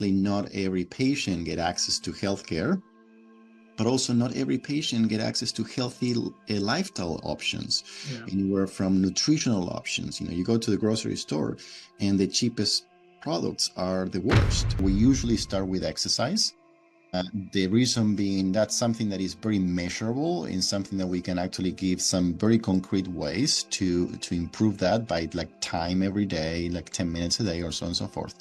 not every patient get access to healthcare, but also not every patient get access to healthy lifestyle options. Yeah. Anywhere from nutritional options. You go to the grocery store and the cheapest products are the worst. We usually start with exercise. The reason being that's something that is very measurable and something that we can actually give some very concrete ways to improve that by like time every day, like 10 minutes a day or so on and so forth.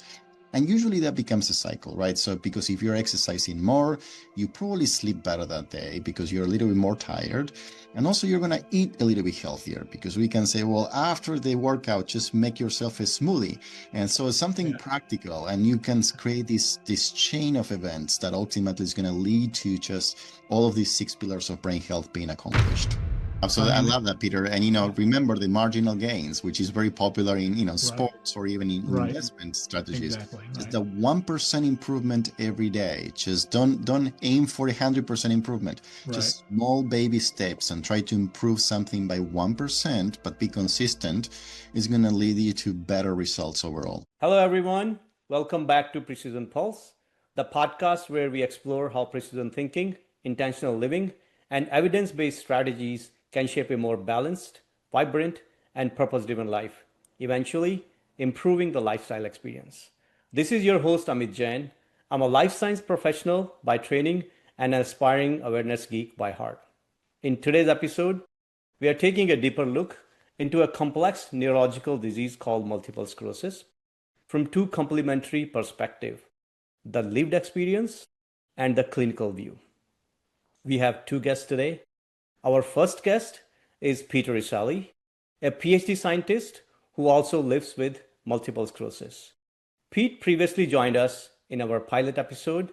And usually that becomes a cycle, right? So because if you're exercising more, you probably sleep better that day because you're a little bit more tired. And also you're going to eat a little bit healthier because we can say, well, after the workout, just make yourself a smoothie. And so it's something practical, and you can create this chain of events that ultimately is going to lead to just all of these 6 pillars of brain health being accomplished. Absolutely. I love that, Peter. And, remember the marginal gains, which is very popular in, sports or even in investment strategies. Exactly. Just the 1% improvement every day. Just don't aim for 100% improvement. Just small baby steps and try to improve something by 1%, but be consistent, is going to lead you to better results overall. Hello, everyone. Welcome back to Precision Pulse, the podcast where we explore how precision thinking, intentional living, and evidence-based strategies can shape a more balanced, vibrant, and purpose-driven life, eventually improving the lifestyle experience. This is your host, Amit Jain. I'm a life science professional by training and an aspiring awareness geek by heart. In today's episode, we are taking a deeper look into a complex neurological disease called multiple sclerosis from two complementary perspectives, the lived experience and the clinical view. We have two guests today. Our first guest is Peter Riccelli, a PhD scientist who also lives with multiple sclerosis. Pete previously joined us in our pilot episode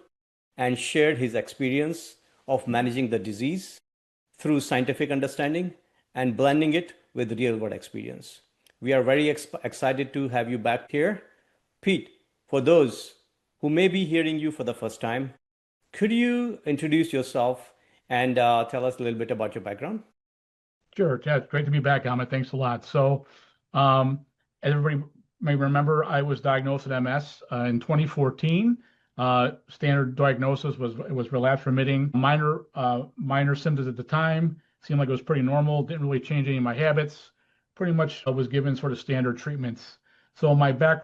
and shared his experience of managing the disease through scientific understanding and blending it with real-world experience. We are very excited to have you back here. Pete, for those who may be hearing you for the first time, could you introduce yourself and tell us a little bit about your background? Sure. Yeah, it's great to be back, Amit. Thanks a lot. So, as everybody may remember, I was diagnosed with MS in 2014. Standard diagnosis was relapse remitting. Minor symptoms at the time. Seemed like it was pretty normal. Didn't really change any of my habits. Pretty much was given sort of standard treatments. So my background,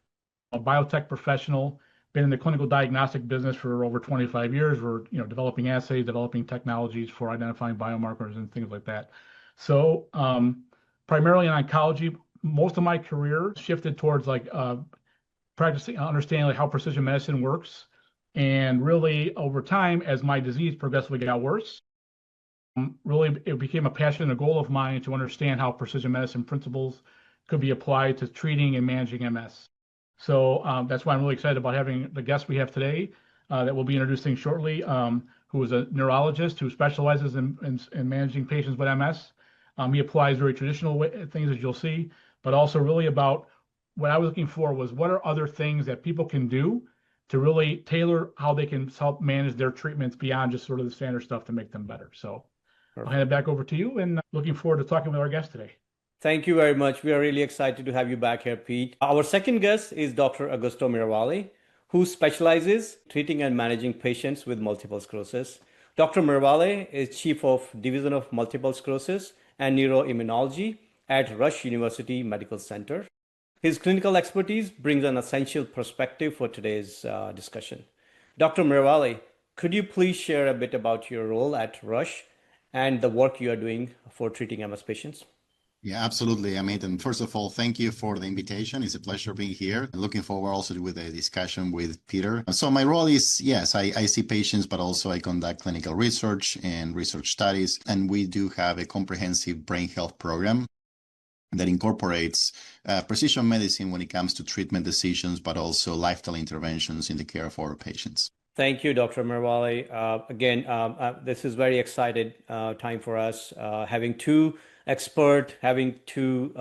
a biotech professional, been in the clinical diagnostic business for over 25 years. We're developing assays, developing technologies for identifying biomarkers and things like that. So primarily in oncology, most of my career shifted towards practicing, understanding how precision medicine works. And really over time, as my disease progressively got worse, really it became a passion and a goal of mine to understand how precision medicine principles could be applied to treating and managing MS. So that's why I'm really excited about having the guest we have today that we'll be introducing shortly, who is a neurologist who specializes in managing patients with MS. He applies very traditional things, as you'll see, but also really about what I was looking for was what are other things that people can do to really tailor how they can help manage their treatments beyond just sort of the standard stuff to make them better. So I'll hand it back over to you, and looking forward to talking with our guest today. Thank you very much. We are really excited to have you back here, Pete. Our second guest is Dr. Augusto Miravalle, who specializes treating and managing patients with multiple sclerosis. Dr. Miravalle is Chief of Division of Multiple Sclerosis and Neuroimmunology at Rush University Medical Center. His clinical expertise brings an essential perspective for today's discussion. Dr. Miravalle, could you please share a bit about your role at Rush and the work you are doing for treating MS patients? Yeah, absolutely, Amit. And first of all, thank you for the invitation. It's a pleasure being here. Looking forward also with a discussion with Peter. So my role is, yes, I see patients, but also I conduct clinical research and research studies. And we do have a comprehensive brain health program that incorporates precision medicine when it comes to treatment decisions, but also lifestyle interventions in the care of our patients. Thank you, Dr. Miravalle. Again, this is very excited time for us, having two expert, having two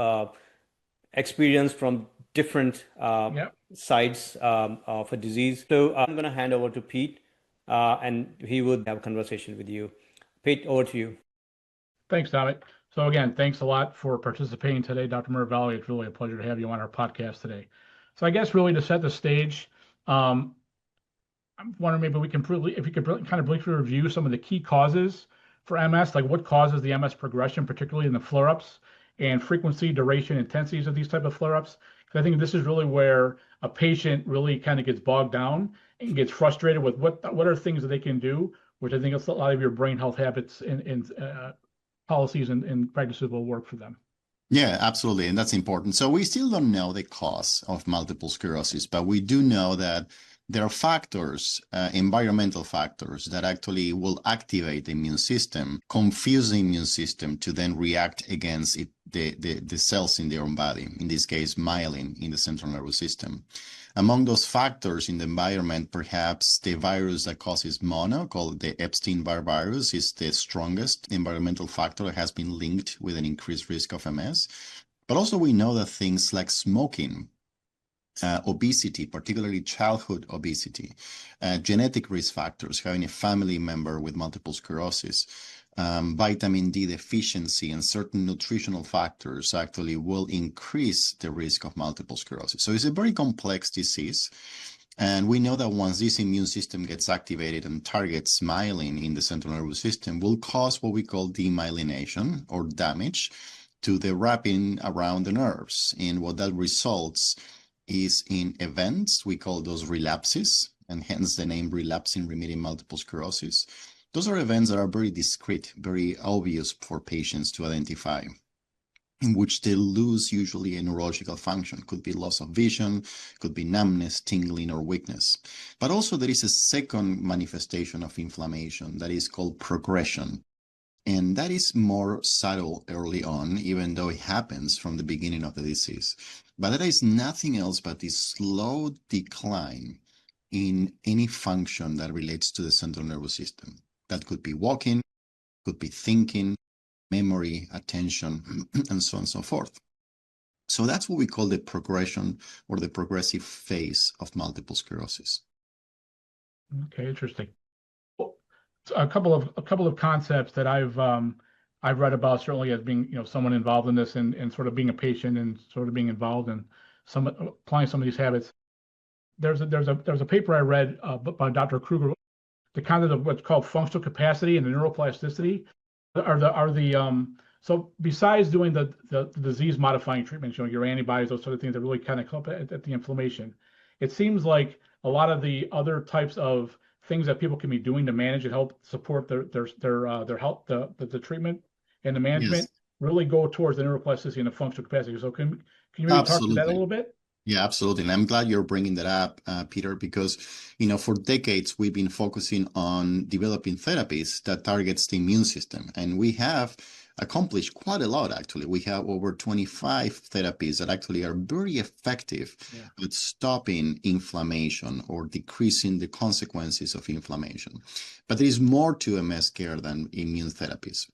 experience from different sides of a disease. So I'm going to hand over to Pete, and he would have a conversation with you. Pete, over to you. Thanks, Amit. So again, thanks a lot for participating today, Dr. Miravalle. It's really a pleasure to have you on our podcast today. So I guess really to set the stage, I'm wondering maybe if you could kind of briefly review some of the key causes for MS, like what causes the MS progression, particularly in the flare-ups, and frequency, duration, intensities of these type of flare-ups. Because I think this is really where a patient really kind of gets bogged down and gets frustrated with what are things that they can do, which I think a lot of your brain health habits and policies and practices will work for them. Yeah, absolutely. And that's important. So we still don't know the cause of multiple sclerosis, but we do know that there are factors, environmental factors, that actually will activate the immune system, confuse the immune system to then react against the cells in their own body, in this case, myelin in the central nervous system. Among those factors in the environment, perhaps the virus that causes mono, called the Epstein-Barr virus, is the strongest environmental factor that has been linked with an increased risk of MS. But also we know that things like smoking, obesity, particularly childhood obesity, genetic risk factors, having a family member with multiple sclerosis, vitamin D deficiency, and certain nutritional factors actually will increase the risk of multiple sclerosis. So it's a very complex disease. And we know that once this immune system gets activated and targets myelin in the central nervous system, will cause what we call demyelination or damage to the wrapping around the nerves. And what that results is in events, we call those relapses, and hence the name relapsing remitting multiple sclerosis. Those are events that are very discrete, very obvious for patients to identify, in which they lose usually a neurological function. Could be loss of vision, could be numbness, tingling, or weakness. But also there is a second manifestation of inflammation that is called progression. And that is more subtle early on, even though it happens from the beginning of the disease. But that is nothing else but the slow decline in any function that relates to the central nervous system. That could be walking, could be thinking, memory, attention, and so on and so forth. So that's what we call the progression or the progressive phase of multiple sclerosis. Okay, interesting. A couple of concepts that I've read about, certainly as being someone involved in this and sort of being a patient and sort of being involved in applying some of these habits. There's a paper I read by Dr. Kruger, the concept of what's called functional capacity and the neuroplasticity so besides doing the disease modifying treatments, your antibodies, those sort of things that really kind of help at the inflammation, it seems like a lot of the other types of things that people can be doing to manage and help support their health, the treatment and the management, really go towards the neuroplasticity and the functional capacity. So can you maybe talk to that a little bit? Yeah, absolutely. And I'm glad you're bringing that up, Peter, because, for decades, we've been focusing on developing therapies that targets the immune system. And we have accomplished quite a lot, actually. We have over 25 therapies that actually are very effective at stopping inflammation or decreasing the consequences of inflammation. But there is more to MS care than immune therapies.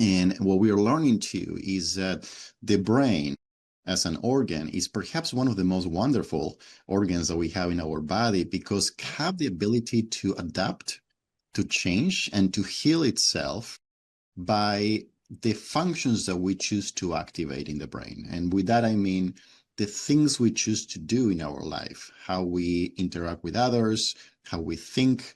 And what we are learning too is that the brain as an organ is perhaps one of the most wonderful organs that we have in our body, because it has the ability to adapt, to change, and to heal itself by the functions that we choose to activate in the brain. And with that, I mean the things we choose to do in our life, how we interact with others, how we think,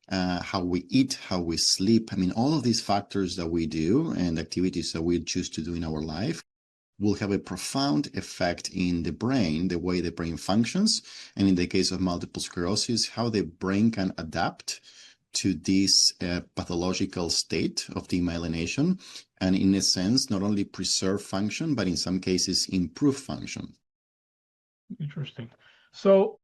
how we eat, how we sleep. I mean, all of these factors that we do and activities that we choose to do in our life will have a profound effect in the brain, the way the brain functions, and in the case of multiple sclerosis, how the brain can adapt to this pathological state of demyelination, and in a sense, not only preserve function, but in some cases, improve function. Interesting. So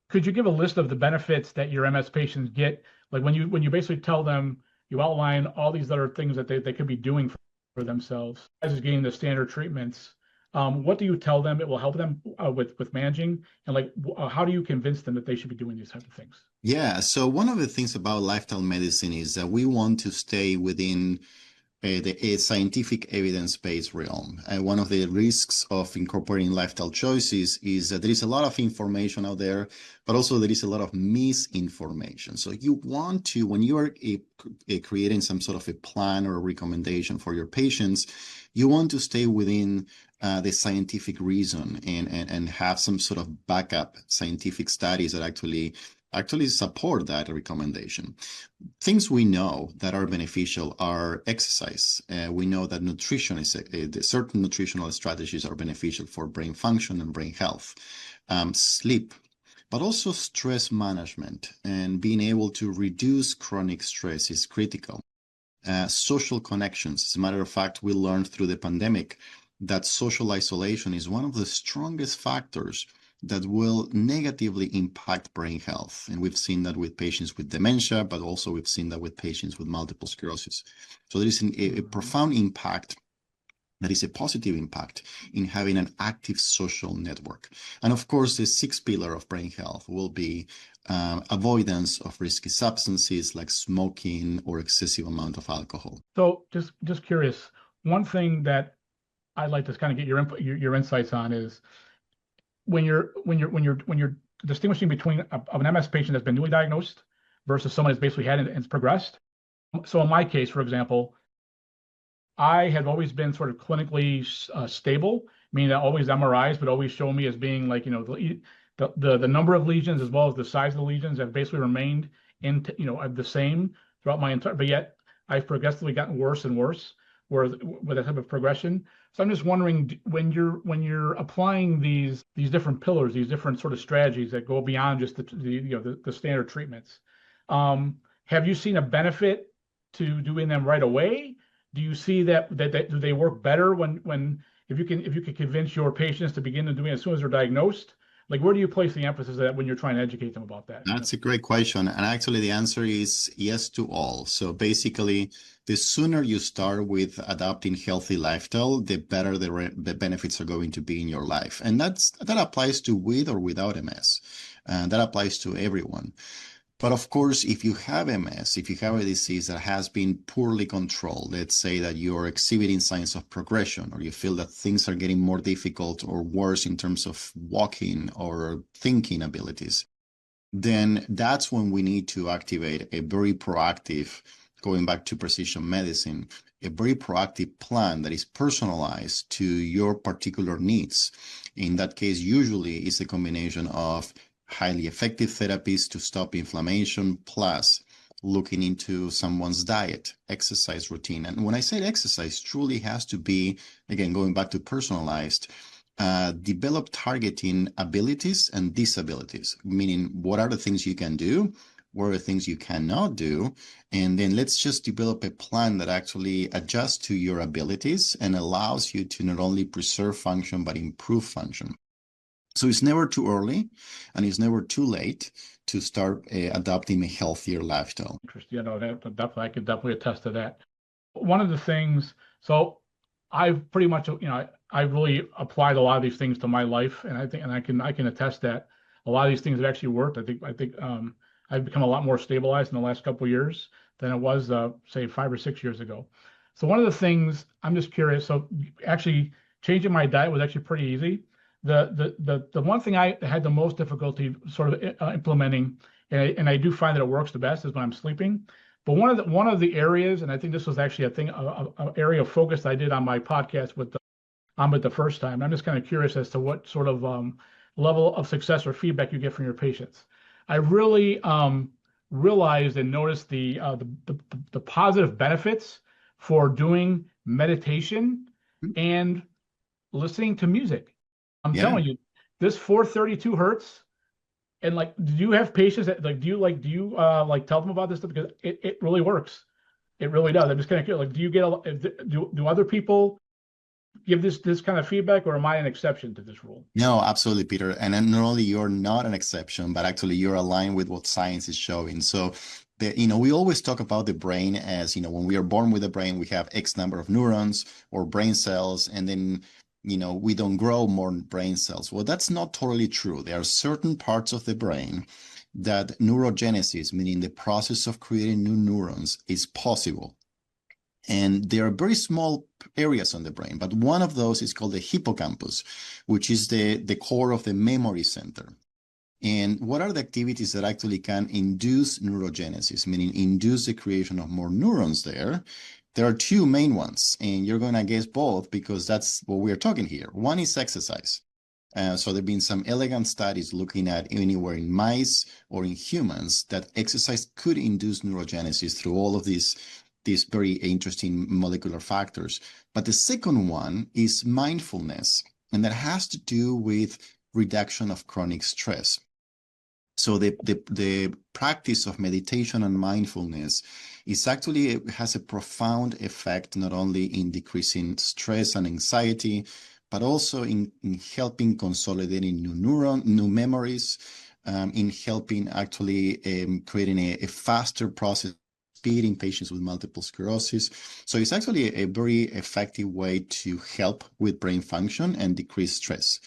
could you give a list of the benefits that your MS patients get? Like when you basically tell them, you outline all these other things that they could be doing for themselves, as is getting the standard treatments. What do you tell them it will help them with managing, and how do you convince them that they should be doing these types of things? Yeah, so one of the things about lifestyle medicine is that we want to stay within the scientific evidence-based realm. And one of the risks of incorporating lifestyle choices is that there is a lot of information out there, but also there is a lot of misinformation. So you want to, when you are creating some sort of a plan or a recommendation for your patients, you want to stay within the scientific reason and have some sort of backup scientific studies that actually actually support that recommendation. Things we know that are beneficial are exercise. We know that nutrition is certain nutritional strategies are beneficial for brain function and brain health. Sleep, but also stress management and being able to reduce chronic stress is critical. Social connections. As a matter of fact, we learned through the pandemic that social isolation is one of the strongest factors that will negatively impact brain health. And we've seen that with patients with dementia, but also we've seen that with patients with multiple sclerosis. So there is a profound impact, that is a positive impact, in having an active social network. And of course, the sixth pillar of brain health will be avoidance of risky substances like smoking or excessive amount of alcohol. So just curious, one thing that I'd like to kind of get your input, your insights on is when you're distinguishing between an MS patient that's been newly diagnosed versus someone that's basically had it and it's progressed. So in my case, for example, I have always been sort of clinically stable, meaning that always MRIs would always show me as being like, the number of lesions as well as the size of the lesions have basically remained the same throughout my entire, but yet I've progressively gotten worse and worse with that type of progression. So I'm just wondering, when you're applying these different pillars, these different sort of strategies that go beyond just the standard treatments, have you seen a benefit to doing them right away? Do you see that do they work better if you can convince your patients to begin to do it as soon as they're diagnosed? Like, where do you place the emphasis at when you're trying to educate them about that? That's a great question. And actually, the answer is yes to all. So basically, the sooner you start with adopting healthy lifestyle, the better the benefits are going to be in your life. And that applies to with or without MS. And that applies to everyone. But of course, if you have MS, if you have a disease that has been poorly controlled, let's say that you're exhibiting signs of progression, or you feel that things are getting more difficult or worse in terms of walking or thinking abilities, then that's when we need to activate a very proactive, going back to precision medicine, a very proactive plan that is personalized to your particular needs. In that case, usually it's a combination of highly effective therapies to stop inflammation, plus looking into someone's diet, exercise routine. And when I say exercise, truly has to be, again, going back to personalized, develop targeting abilities and disabilities, meaning what are the things you can do, what are the things you cannot do, and then let's just develop a plan that actually adjusts to your abilities and allows you to not only preserve function, but improve function. So it's never too early and it's never too late to start adopting a healthier lifestyle. Interesting. I could definitely attest to that. One of the things, so I've pretty much, I really applied a lot of these things to my life, and I can attest that a lot of these things have actually worked. I think I've become a lot more stabilized in the last couple of years than it was, say, 5 or 6 years ago. So one of the things, I'm just curious. So actually changing my diet was actually pretty easy. The one thing I had the most difficulty sort of implementing, and I do find that it works the best, is when I'm sleeping. But one of the areas, and I think this was actually an area of focus I did on my podcast with Amit the first time. I'm just kind of curious as to what sort of level of success or feedback you get from your patients. I really realized and noticed the positive benefits for doing meditation and listening to music. I'm telling you, this 432 hertz, and like, do you have patients that like, do you tell them about this stuff? Because it really works. It really does. I'm just kind of curious, like, do you get do other people give this kind of feedback, or am I an exception to this rule? No, absolutely, Peter. And not only you're not an exception, but actually you're aligned with what science is showing. So we always talk about the brain as, when we are born with the brain, we have X number of neurons or brain cells, and then we don't grow more brain cells. Well, that's not totally true. There are certain parts of the brain that neurogenesis, meaning the process of creating new neurons, is possible. And there are very small areas on the brain, but one of those is called the hippocampus, which is the core of the memory center. And what are the activities that actually can induce neurogenesis, meaning induce the creation of more neurons there? There are two main ones, and you're going to guess both because that's what we're talking here. One is exercise. So there have been some elegant studies looking at anywhere in mice or in humans that exercise could induce neurogenesis through all of these very interesting molecular factors. But the second one is mindfulness, and that has to do with reduction of chronic stress. So the practice of meditation and mindfulness is actually has a profound effect not only in decreasing stress and anxiety, but also in helping consolidating new memories, in helping actually creating a faster process speed in patients with multiple sclerosis. So it's actually a very effective way to help with brain function and decrease stress.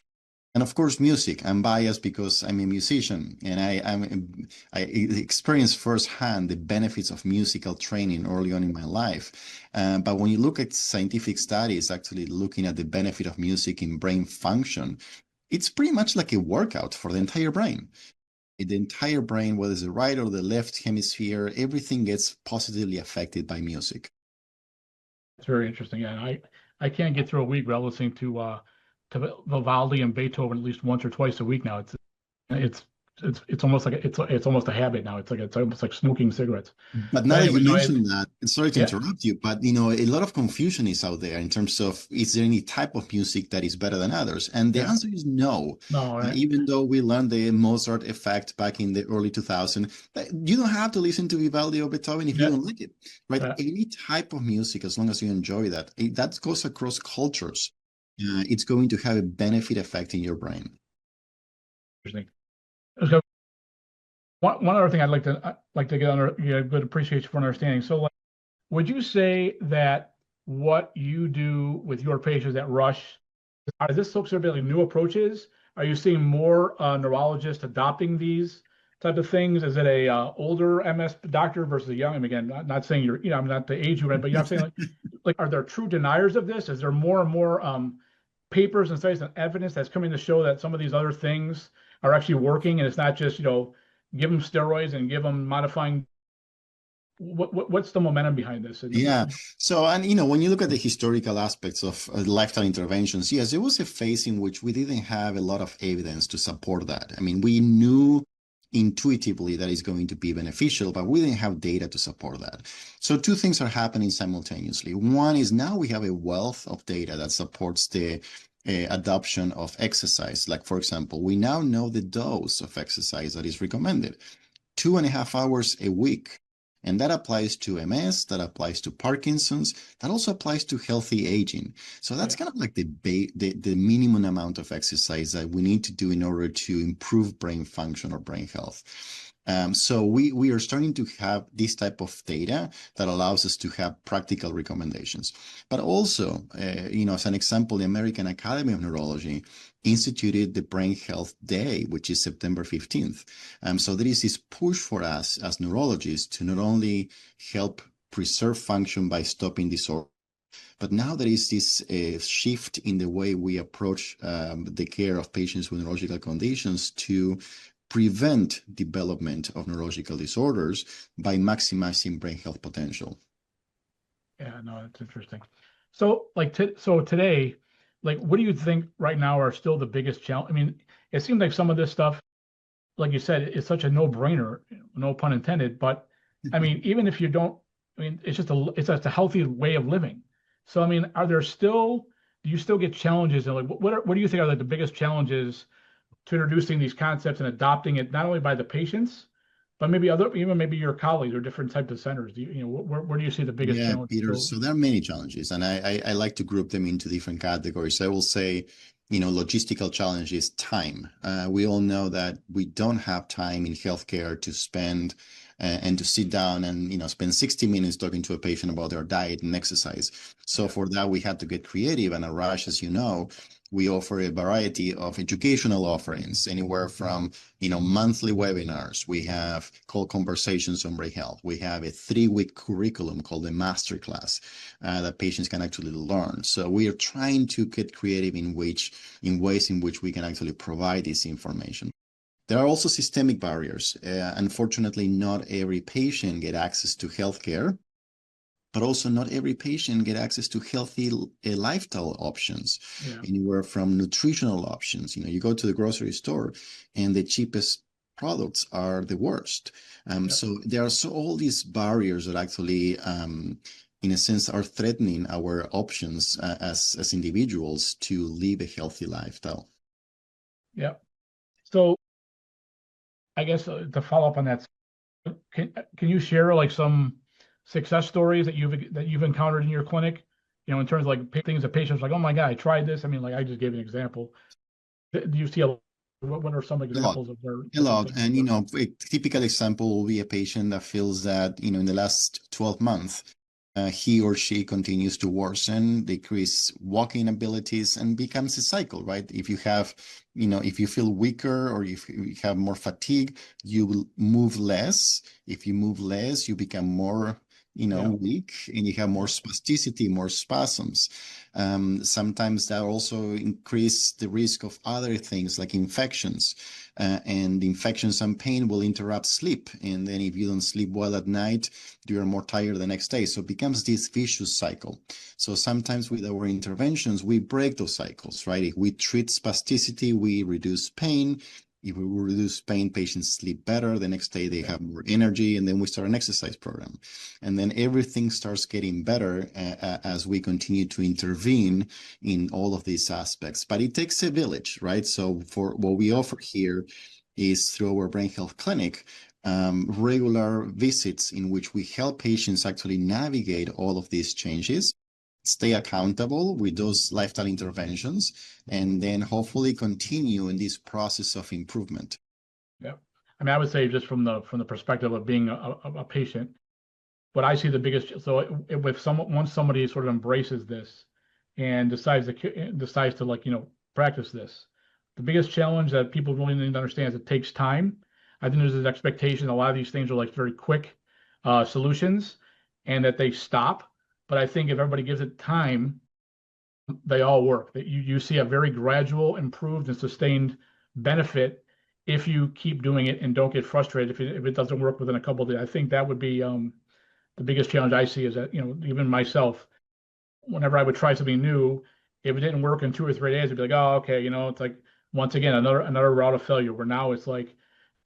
And of course, music. I'm biased because I'm a musician, and I experienced firsthand the benefits of musical training early on in my life. But when you look at scientific studies actually looking at the benefit of music in brain function, it's pretty much like a workout for the entire brain. The entire brain, whether it's the right or the left hemisphere, everything gets positively affected by music. It's very interesting. Yeah, I can't get through a week without listening to Vivaldi and Beethoven at least once or twice a week now. It's almost like it's almost a habit now. It's almost like smoking cigarettes. But now that Anyway, you no, mentioned that, sorry to yeah, interrupt you, but a lot of confusion is out there in terms of is there any type of music that is better than others? And the yeah, answer is no. no, Even though we learned the Mozart effect back in the early 2000s, you don't have to listen to Vivaldi or Beethoven if you yeah, don't like it, right? yeah, Any type of music, as long as you enjoy that, that goes across cultures. It's going to have a benefit effect in your brain. interesting. So one other thing I'd like to get a good appreciation for understanding. So, like, would you say that what you do with your patients at Rush, is this sort of like new approaches? Are you seeing more neurologists adopting these type of things? Is it a older MS doctor versus a young? And again, not saying I'm not the age you read, but I'm saying like, are there true deniers of this? Is there more and more papers and studies and evidence that's coming to show that some of these other things are actually working, and it's not just give them steroids and give them modifying? What's the momentum behind this? Yeah. So, and when you look at the historical aspects of lifestyle interventions, yes, there was a phase in which we didn't have a lot of evidence to support that. I mean, we knew intuitively that it's going to be beneficial, but we didn't have data to support that. So two things are happening simultaneously. One is now we have a wealth of data that supports the adoption of exercise. Like, for example, we now know the dose of exercise that is recommended, 2.5 hours a week. And that applies to MS, that applies to Parkinson's, that also applies to healthy aging. So that's kind of like the minimum amount of exercise that we need to do in order to improve brain function or brain health. So we are starting to have this type of data that allows us to have practical recommendations. But also, as an example, the American Academy of Neurology instituted the Brain Health Day, which is September 15th. So there is this push for us as neurologists to not only help preserve function by stopping disorder, but now there is this shift in the way we approach the care of patients with neurological conditions to prevent development of neurological disorders by maximizing brain health potential. Yeah, no, that's interesting. So, today, like, what do you think right now are still the biggest challenge? I mean, it seems like some of this stuff, like you said, is such a no-brainer, no pun intended. But I mean, even if you don't, I mean, it's just a healthy way of living. So, I mean, do you still get challenges? And like, what do you think are like the biggest challenges to introducing these concepts and adopting it, not only by the patients, but maybe your colleagues or different types of centers? Where do you see the biggest Yeah, challenge? Peter. So there are many challenges, and I like to group them into different categories. I will say, logistical challenges, time. We all know that we don't have time in healthcare to spend and to sit down and spend 60 minutes talking to a patient about their diet and exercise. So for that, we had to get creative. And at Rush, as you know, we offer a variety of educational offerings, anywhere from monthly webinars. We have called Conversations on Brain Health. We have a 3-week curriculum called the Masterclass that patients can actually learn. So we are trying to get creative in ways in which we can actually provide this information. There are also systemic barriers. Unfortunately, not every patient get access to healthcare but also not every patient get access to healthy lifestyle options, anywhere from nutritional options. You go to the grocery store and the cheapest products are the worst. So there are all these barriers that actually, in a sense, are threatening our options as individuals to live a healthy lifestyle. Yeah. So I guess to follow up on that, can you share like some success stories that you've encountered in your clinic? In terms of like things that patients like, oh my God, I tried this. I mean, like I just gave an example. Do you see what are some examples of where? A lot. And, a typical example will be a patient that feels that, in the last 12 months, he or she continues to worsen, decrease walking abilities, and becomes a cycle, right? If you feel weaker or if you have more fatigue, you will move less. If you move less, you become more weak, and you have more spasticity, more spasms. Sometimes that also increase the risk of other things like infections. And infections and pain will interrupt sleep. And then if you don't sleep well at night, you are more tired the next day. So it becomes this vicious cycle. So sometimes with our interventions, we break those cycles, right? If we treat spasticity, we reduce pain. If we reduce pain, patients sleep better. The next day they have more energy, and then we start an exercise program. And then everything starts getting better as we continue to intervene in all of these aspects. But it takes a village, right? So for what we offer here is through our brain health clinic, regular visits in which we help patients actually navigate all of these changes, stay accountable with those lifestyle interventions, and then hopefully continue in this process of improvement. Yeah. I mean, I would say just from the perspective of being a patient, what I see the biggest, so once somebody sort of embraces this and decides to like, practice this, the biggest challenge that people really need to understand is it takes time. I think there's an expectation a lot of these things are like very quick solutions and that they stop. But I think if everybody gives it time, they all work. That you see a very gradual, improved, and sustained benefit if you keep doing it and don't get frustrated if it doesn't work within a couple of days. I think that would be the biggest challenge I see is that, even myself, whenever I would try something new, if it didn't work in 2 or 3 days, I'd be like, oh, okay, it's like once again another route of failure. Where now it's like,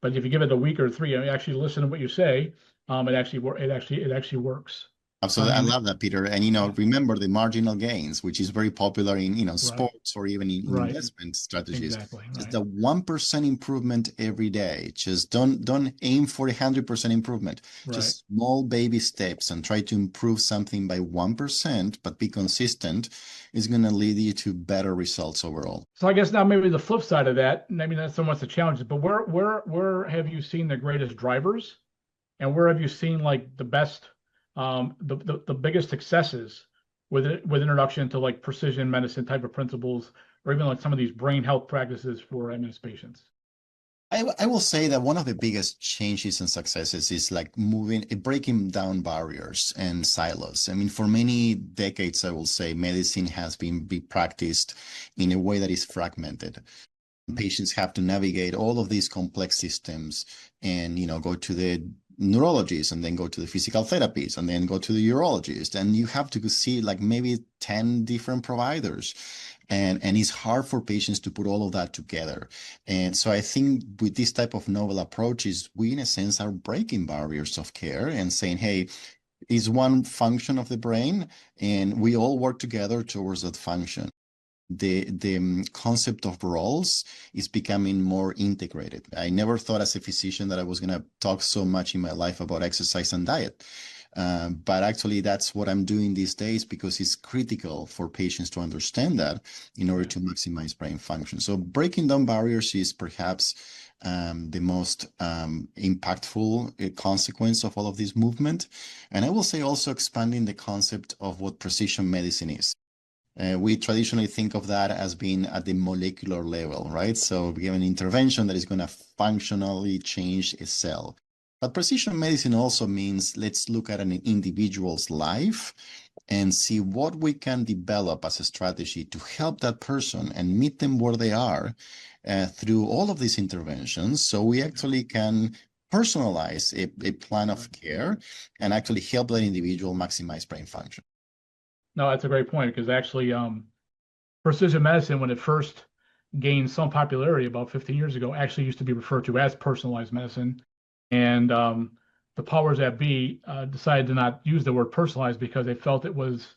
but if you give it a week or three, and actually listen to what you say, it actually works. Absolutely. I love that, Peter. And, remember the marginal gains, which is very popular in, sports or even in investment strategies. Exactly. Just the 1% improvement every day. Just don't aim for 100% improvement. Just small baby steps and try to improve something by 1%, but be consistent, is going to lead you to better results overall. So I guess now maybe the flip side of that, maybe not so much the challenges, but where have you seen the greatest drivers, and where have you seen like the best the biggest successes with introduction to like precision medicine type of principles, or even like some of these brain health practices for MS patients? I will say that one of the biggest changes and successes is like breaking down barriers and silos. I mean, for many decades, I will say medicine has been practiced in a way that is fragmented. Patients have to navigate all of these complex systems and, go to the neurologist and then go to the physical therapies and then go to the urologist. And you have to see like maybe 10 different providers. And it's hard for patients to put all of that together. And so I think with this type of novel approaches, we in a sense are breaking barriers of care and saying, hey, it's one function of the brain and we all work together towards that function. The concept of roles is becoming more integrated. I never thought as a physician that I was going to talk so much in my life about exercise and diet. But actually, that's what I'm doing these days because it's critical for patients to understand that in order to maximize brain function. So breaking down barriers is perhaps the most impactful consequence of all of this movement. And I will say also expanding the concept of what precision medicine is. We traditionally think of that as being at the molecular level, right? So we have an intervention that is going to functionally change a cell. But precision medicine also means let's look at an individual's life and see what we can develop as a strategy to help that person and meet them where they are through all of these interventions. So we actually can personalize a plan of care and actually help that individual maximize brain function. No, that's a great point, because actually, precision medicine, when it first gained some popularity about 15 years ago, actually used to be referred to as personalized medicine. And the powers that be decided to not use the word personalized because they felt it was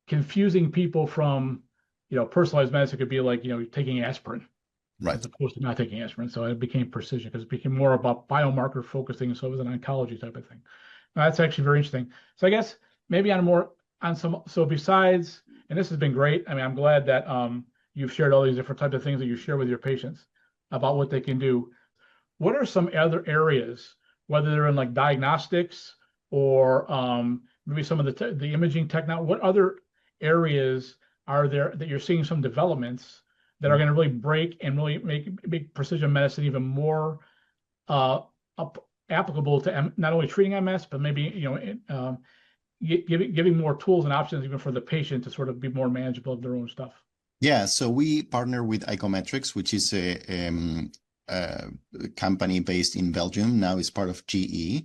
confusing people from, personalized medicine could be like, taking aspirin Right. as opposed to not taking aspirin. So it became precision because it became more about biomarker focusing. So it was an oncology type of thing. Now, that's actually very interesting. So I guess maybe so besides, and this has been great. I mean, I'm glad that you've shared all these different types of things that you share with your patients about what they can do. What are some other areas, whether they're in like diagnostics or maybe some of the imaging technology, what other areas are there that you're seeing some developments that are going to really break and really make precision medicine even more applicable to not only treating MS, but maybe, giving more tools and options even for the patient to sort of be more manageable of their own stuff? Yeah, so we partner with Icometrics, which is a company based in Belgium. Now it's part of GE.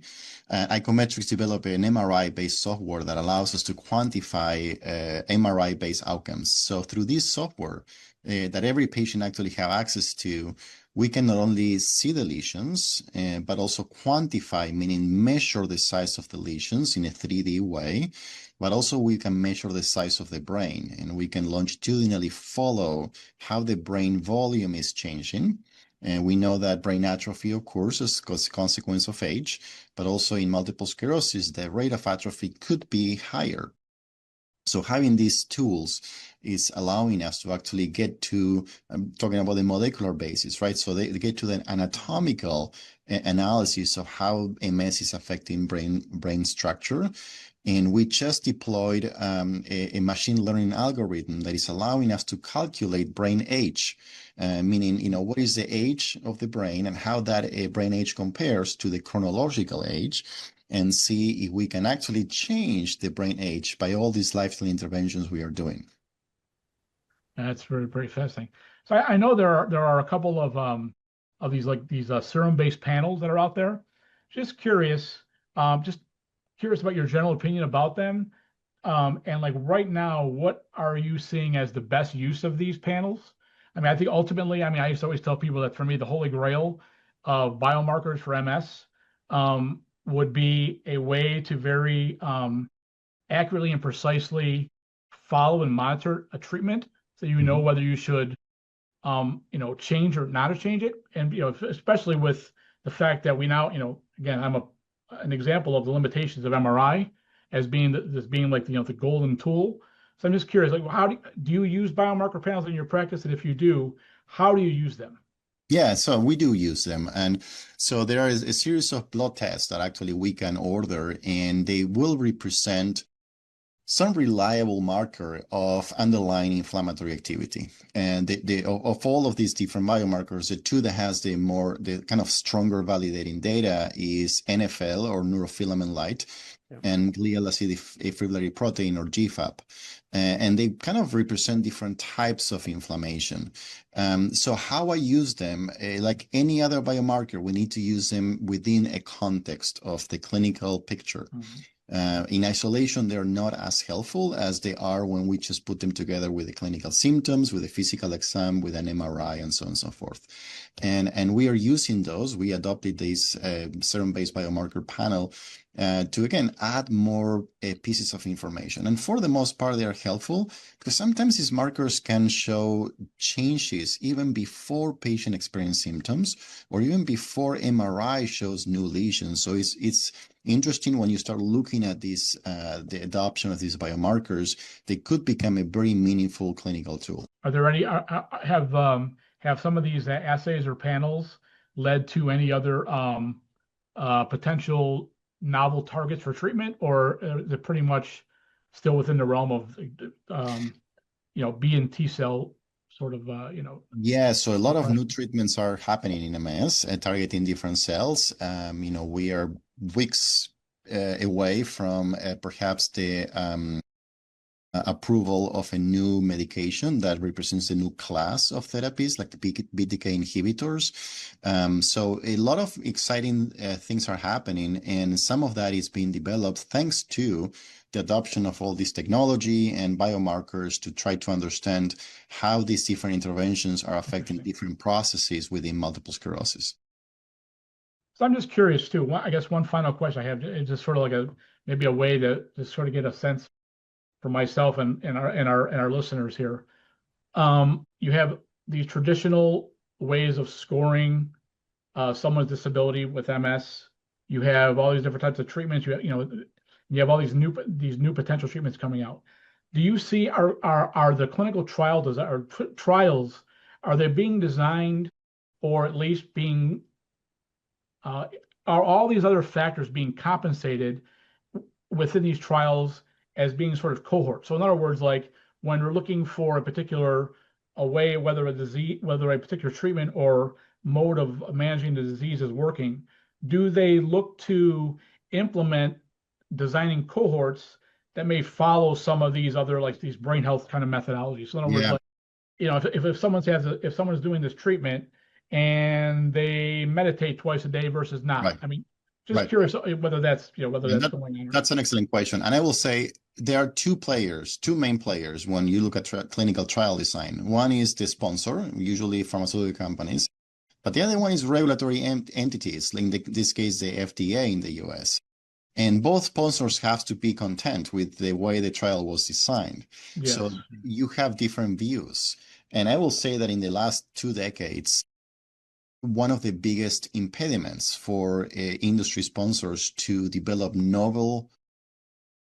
Icometrics developed an MRI-based software that allows us to quantify MRI-based outcomes. So through this software that every patient actually have access to, we can not only see the lesions, but also quantify, meaning measure the size of the lesions in a 3D way, but also we can measure the size of the brain, and we can longitudinally follow how the brain volume is changing. And we know that brain atrophy occurs as a consequence of age, but also in multiple sclerosis, the rate of atrophy could be higher. So having these tools is allowing us to actually get to, I'm talking about the molecular basis, right? So they get to the anatomical analysis of how MS is affecting brain structure. And we just deployed a machine learning algorithm that is allowing us to calculate brain age, meaning, what is the age of the brain and how that brain age compares to the chronological age, and see if we can actually change the brain age by all these lifestyle interventions we are doing. That's very, very fascinating. So I know there are a couple of these serum-based panels that are out there. Just curious about your general opinion about them. And like right now, what are you seeing as the best use of these panels? I mean, I think ultimately, I used to always tell people that for me, the holy grail of biomarkers for MS would be a way to very accurately and precisely follow and monitor a treatment, so you know whether you should change or not to change it. And especially with the fact that we now, again, I'm an example of the limitations of MRI as being like the golden tool. So I'm just curious, like, how do you use biomarker panels in your practice? And if you do, how do you use them? Yeah, so we do use them. And so there is a series of blood tests that actually we can order, and they will represent some reliable marker of underlying inflammatory activity. And of all of these different biomarkers, the two that has the kind of stronger validating data is NFL, or neurofilament light, and glial acidic fibrillary protein, or GFAP. And they kind of represent different types of inflammation. So how I use them, like any other biomarker, we need to use them within a context of the clinical picture. In isolation, they're not as helpful as they are when we just put them together with the clinical symptoms, with a physical exam, with an MRI, and so on and so forth. And we are using those. We adopted this serum-based biomarker panel to, again, add more pieces of information. And for the most part, they are helpful because sometimes these markers can show changes even before patient experience symptoms, or even before MRI shows new lesions. So it's interesting when you start looking at this, the adoption of these biomarkers, they could become a very meaningful clinical tool. Are there any, have some of these assays or panels led to any other potential novel targets for treatment, or is it pretty much still within the realm of B and T cell sort of Yeah, so a lot of new treatments are happening in MS and targeting different cells. We are weeks away from perhaps the approval of a new medication that represents a new class of therapies like the BTK inhibitors. So a lot of exciting things are happening, and some of that is being developed thanks to the adoption of all this technology and biomarkers to try to understand how these different interventions are affecting different processes within multiple sclerosis. So I'm just curious too. I guess one final question I have is just sort of like maybe a way to sort of get a sense for myself and our listeners here. You have these traditional ways of scoring someone's disability with MS. You have all these different types of treatments. You have all these new potential treatments coming out. Do you see are the clinical trials are they being designed, or at least being are all these other factors being compensated within these trials as being sort of cohorts? So in other words, like when we're looking for a way, whether a particular treatment or mode of managing the disease is working, do they look to implement designing cohorts that may follow some of these other, like these brain health kind of methodologies? So in other words, like, if someone's doing this treatment and they meditate twice a day versus not, Right. I mean, just curious whether that's going on. That's an excellent question. And I will say there are two main players when you look at clinical trial design. One is the sponsor, usually pharmaceutical companies, but the other one is regulatory entities, in this case, the FDA in the US. And both sponsors have to be content with the way the trial was designed. Yes. So you have different views. And I will say that in the last 2 decades, one of the biggest impediments for industry sponsors to develop novel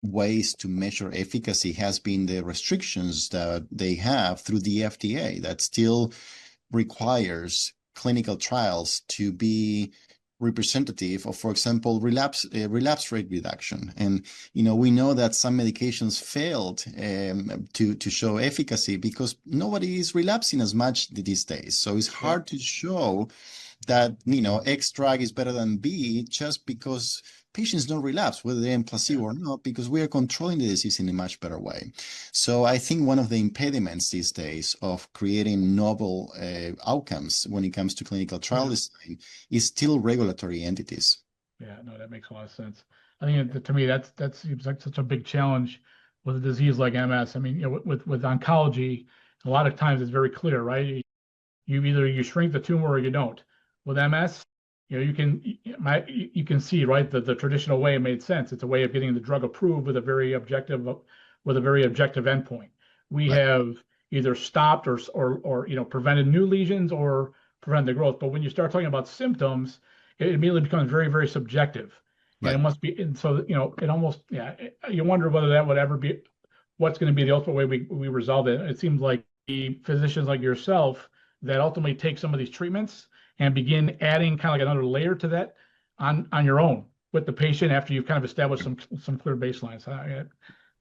ways to measure efficacy has been the restrictions that they have through the FDA that still requires clinical trials to be representative of, for example, relapse rate reduction. And we know that some medications failed to show efficacy because nobody is relapsing as much these days. So it's hard to show that X drug is better than B just because patients don't relapse, whether they're in placebo or not, because we are controlling the disease in a much better way. So I think one of the impediments these days of creating novel outcomes when it comes to clinical trial design is still regulatory entities. Yeah, no, that makes a lot of sense. I think to me that seems like such a big challenge with a disease like MS. I mean, with oncology, a lot of times it's very clear, right? You shrink the tumor or you don't. With MS, you can see, right, the traditional way made sense. It's a way of getting the drug approved with a very objective endpoint. We have either stopped or prevented new lesions or prevented the growth. But when you start talking about symptoms, it immediately becomes very, very subjective. And it must be, and so it almost, you wonder whether that would ever be what's going to be the ultimate way we resolve it. It seems like the physicians like yourself that ultimately take some of these treatments and begin adding kind of like another layer to that on your own with the patient after you've kind of established some clear baselines.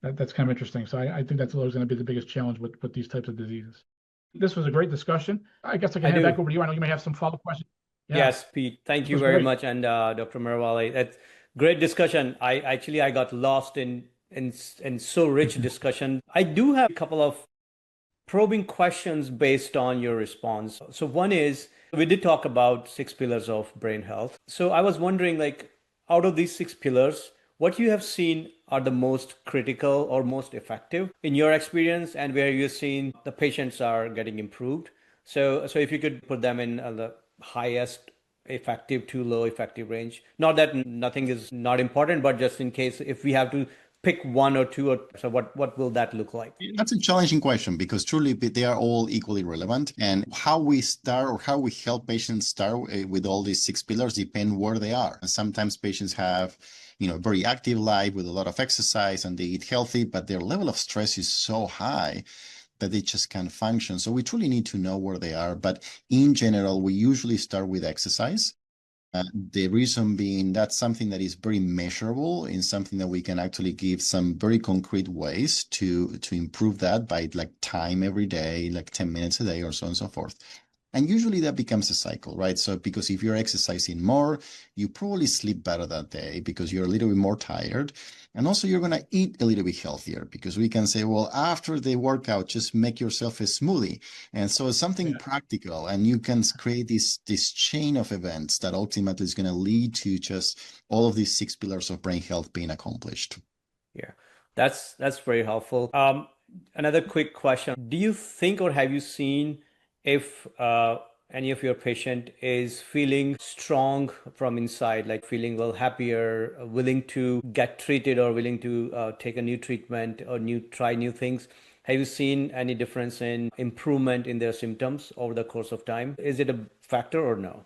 That's kind of interesting. So I think that's always going to be the biggest challenge with these types of diseases. This was a great discussion. I guess I can hand it back over to you. I know you may have some follow-up questions. Yeah. Yes, Pete. Thank you very much. And Dr. Miravalle, that's great discussion. I got lost in so rich discussion. I do have a couple of probing questions based on your response. So one is, we did talk about 6 pillars of brain health. So I was wondering, like, out of these 6 pillars, what you have seen are the most critical or most effective in your experience, and where you've seen the patients are getting improved. So if you could put them in the highest effective to low effective range. Not that nothing is not important, but just in case if we have to pick 1 or 2, so what will that look like? That's a challenging question because truly they are all equally relevant, and how we start or how we help patients start with all these 6 pillars depend where they are. And sometimes patients have a very active life with a lot of exercise and they eat healthy, but their level of stress is so high that they just can't function. So we truly need to know where they are. But in general, we usually start with exercise. The reason being that's something that is very measurable and something that we can actually give some very concrete ways to improve that by like time every day, like 10 minutes a day or so on and so forth. And usually that becomes a cycle, right? So because if you're exercising more, you probably sleep better that day because you're a little bit more tired. And also you're going to eat a little bit healthier because we can say, well, after the workout, just make yourself a smoothie. And so it's something practical, and you can create this chain of events that ultimately is going to lead to just all of these 6 pillars of brain health being accomplished. Yeah, that's very helpful. Another quick question. Do you think or have you seen if any of your patient is feeling strong from inside, like feeling well happier, willing to get treated or willing to take a new treatment or try new things? Have you seen any difference in improvement in their symptoms over the course of time? Is it a factor or no?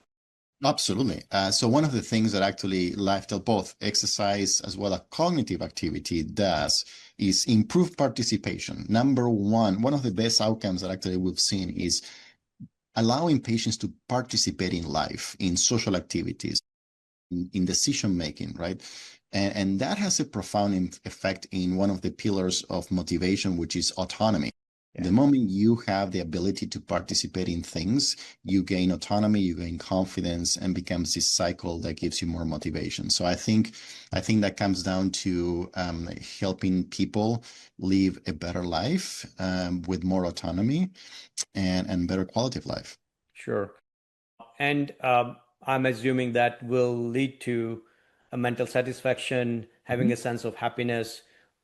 Absolutely. So one of the things that actually lifestyle, both exercise as well as cognitive activity does is improve participation. Number one of the best outcomes that actually we've seen is allowing patients to participate in life, in social activities, in decision making, right? And that has a profound effect in one of the pillars of motivation, which is autonomy. The moment you have the ability to participate in things, you gain autonomy, you gain confidence, and becomes this cycle that gives you more motivation. So I think that comes down to helping people live a better life with more autonomy and better quality of life. Sure. And I'm assuming that will lead to a mental satisfaction, having a sense of happiness,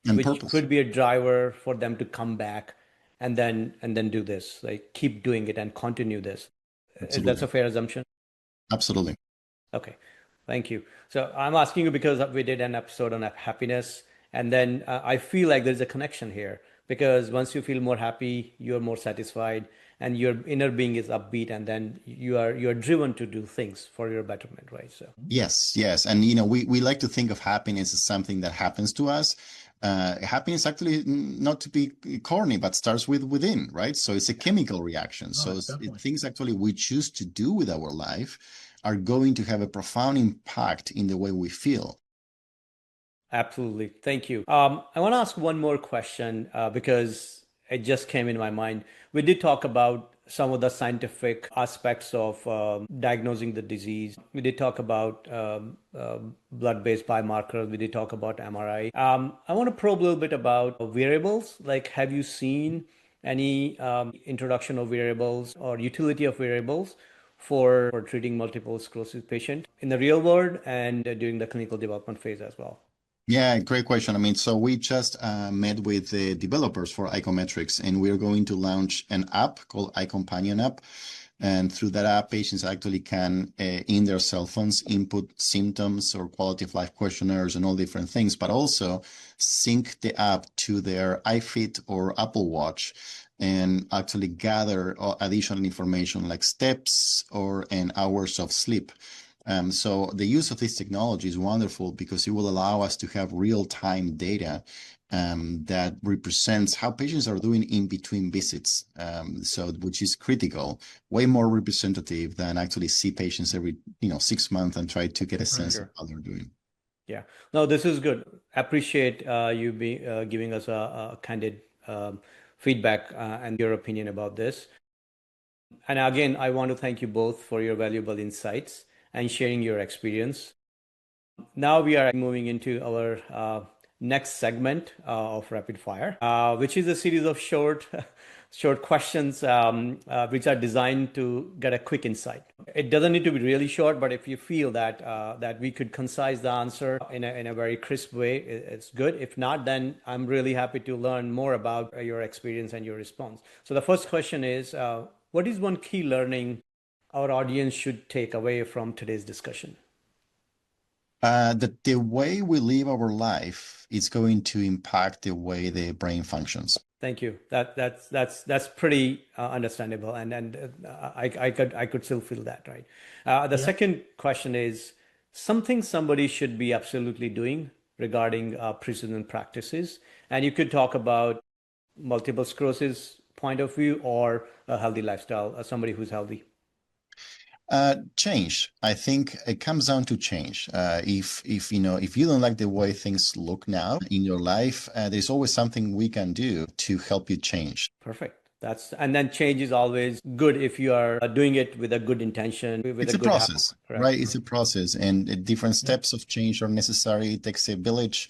And which purpose. could be a driver for them to come back and then do this, like keep doing it and continue this. That's a Absolutely. fair assumption? Absolutely. Okay, thank you. So I'm asking you because we did an episode on happiness, and then I feel like there's a connection here because once you feel more happy, you're more satisfied, and your inner being is upbeat, and then you're driven to do things for your betterment, right? So Yes. And we like to think of happiness as something that happens to us. Happiness actually, not to be corny, but starts with within, right? So it's a chemical reaction. So Definitely. things actually we choose to do with our life are going to have a profound impact in the way we feel. absolutely. Thank you. I want to ask one more question because it just came in my mind. We did talk about some of the scientific aspects of diagnosing the disease. We did talk about blood-based biomarkers. We did talk about MRI. I want to probe a little bit about wearables. Like, have you seen any introduction of wearables or utility of wearables for treating multiple sclerosis patients in the real world and during the clinical development phase as well? Yeah, great question. I mean, so we just met with the developers for iCometrics, and we're going to launch an app called iCompanion app. And through that app, patients actually can, in their cell phones, input symptoms or quality of life questionnaires and all different things, but also sync the app to their iFit or Apple Watch and actually gather additional information like steps and hours of sleep. So the use of this technology is wonderful because it will allow us to have real-time data that represents how patients are doing in between visits. So which is critical, way more representative than actually see patients every 6 months and try to get a sense of how they're doing. Yeah. No, this is good. Appreciate you giving us a candid feedback and your opinion about this. And again, I want to thank you both for your valuable insights and sharing your experience. Now we are moving into our next segment of Rapid Fire, which is a series of short questions which are designed to get a quick insight. It doesn't need to be really short, but if you feel that we could concise the answer in a very crisp way, it's good. If not, then I'm really happy to learn more about your experience and your response. So the first question is, what is one key learning our audience should take away from today's discussion? That the way we live our life is going to impact the way the brain functions. Thank you. That's pretty understandable, and I could still feel that, right? The second question is something somebody should be absolutely doing regarding precision practices, and you could talk about multiple sclerosis point of view or a healthy lifestyle, somebody who's healthy. Change. I think it comes down to change. If you don't like the way things look now in your life, there's always something we can do to help you change. Perfect. And then change is always good if you are doing it with a good intention, with It's a a good habit. process, Correct. right? It's a process, and different Yeah. steps of change are necessary. It takes a village,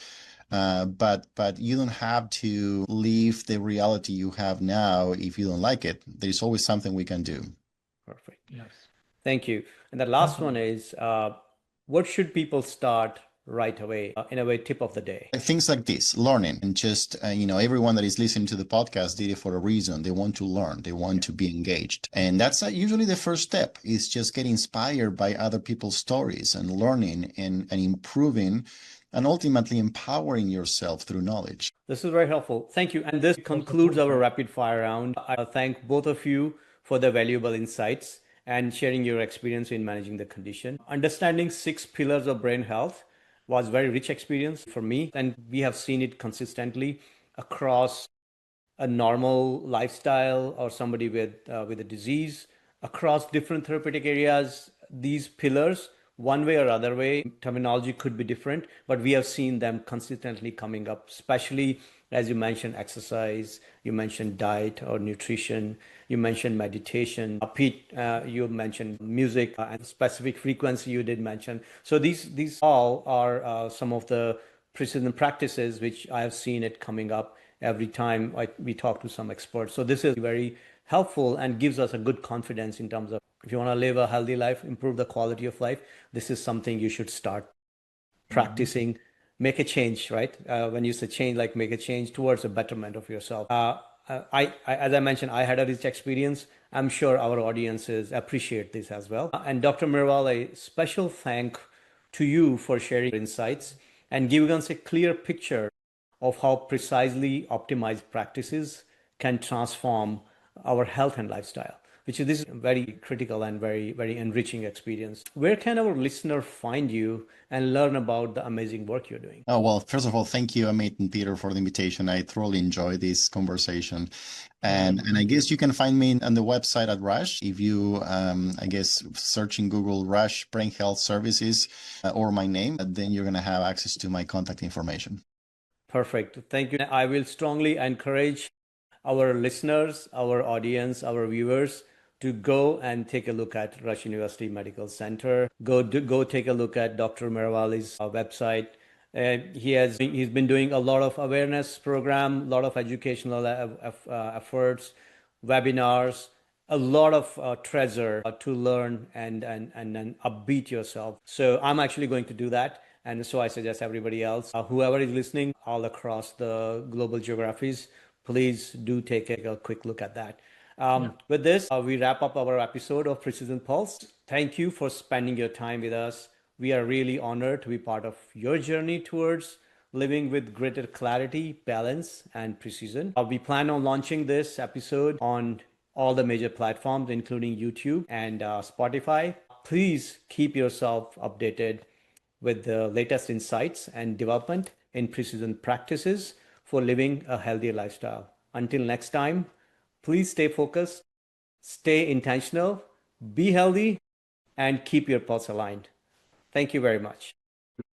but you don't have to leave the reality you have now if you don't like it. There's always something we can do. Perfect. Yes. Thank you. And the last one Definitely. is what should people start right away? In a way, tip of the day. Things like this, learning, and just, everyone that is listening to the podcast did it for a reason. They want to learn, they want to be engaged. And that's usually the first step, is just get inspired by other people's stories and learning and improving and ultimately empowering yourself through knowledge. This is very helpful. Thank you. And this concludes our rapid fire round. I thank both of you for the valuable insights and sharing your experience in managing the condition. Understanding 6 pillars of brain health was very rich experience for me, and we have seen it consistently across a normal lifestyle or somebody with a disease across different therapeutic areas. These pillars, one way or other way, terminology could be different, but we have seen them consistently coming up, especially as you mentioned exercise, you mentioned diet or nutrition, you mentioned meditation. Pete, you mentioned music and specific frequency you did mention. So these all are some of the precision practices which I have seen it coming up every time we talk to some experts. So this is very helpful and gives us a good confidence in terms of if you want to live a healthy life, improve the quality of life, this is something you should start practicing. Make a change, right? When you say change, like make a change towards a betterment of yourself. As I mentioned, I had a rich experience. I'm sure our audiences appreciate this as well. And Dr. Miravalle, a special thank to you for sharing insights and giving us a clear picture of how precisely optimized practices can transform our health and lifestyle, which is this is very critical and very, very enriching experience. Where can our listener find you and learn about the amazing work you're doing? Oh, well, first of all, thank you, Amit and Peter, for the invitation. I thoroughly enjoyed this conversation. And I guess you can find me on the website at Rush. If you, I guess, search in Google Rush Brain Health Services or my name, then you're going to have access to my contact information. Perfect. Thank you. I will strongly encourage our listeners, our audience, our viewers to go and take a look at Rush University Medical Center. Go take a look at Dr. Miravalle's website. He's been doing a lot of awareness program, a lot of educational efforts, webinars, a lot of treasure to learn and upbeat yourself. So I'm actually going to do that. And so I suggest everybody else, whoever is listening all across the global geographies, please do take a quick look at that. With this, we wrap up our episode of Precision Pulse. Thank you for spending your time with us. We are really honored to be part of your journey towards living with greater clarity, balance, and precision. We plan on launching this episode on all the major platforms, including YouTube and Spotify. Please keep yourself updated with the latest insights and development in precision practices for living a healthier lifestyle. Until next time, please stay focused, stay intentional, be healthy, and keep your pulse aligned. Thank you very much.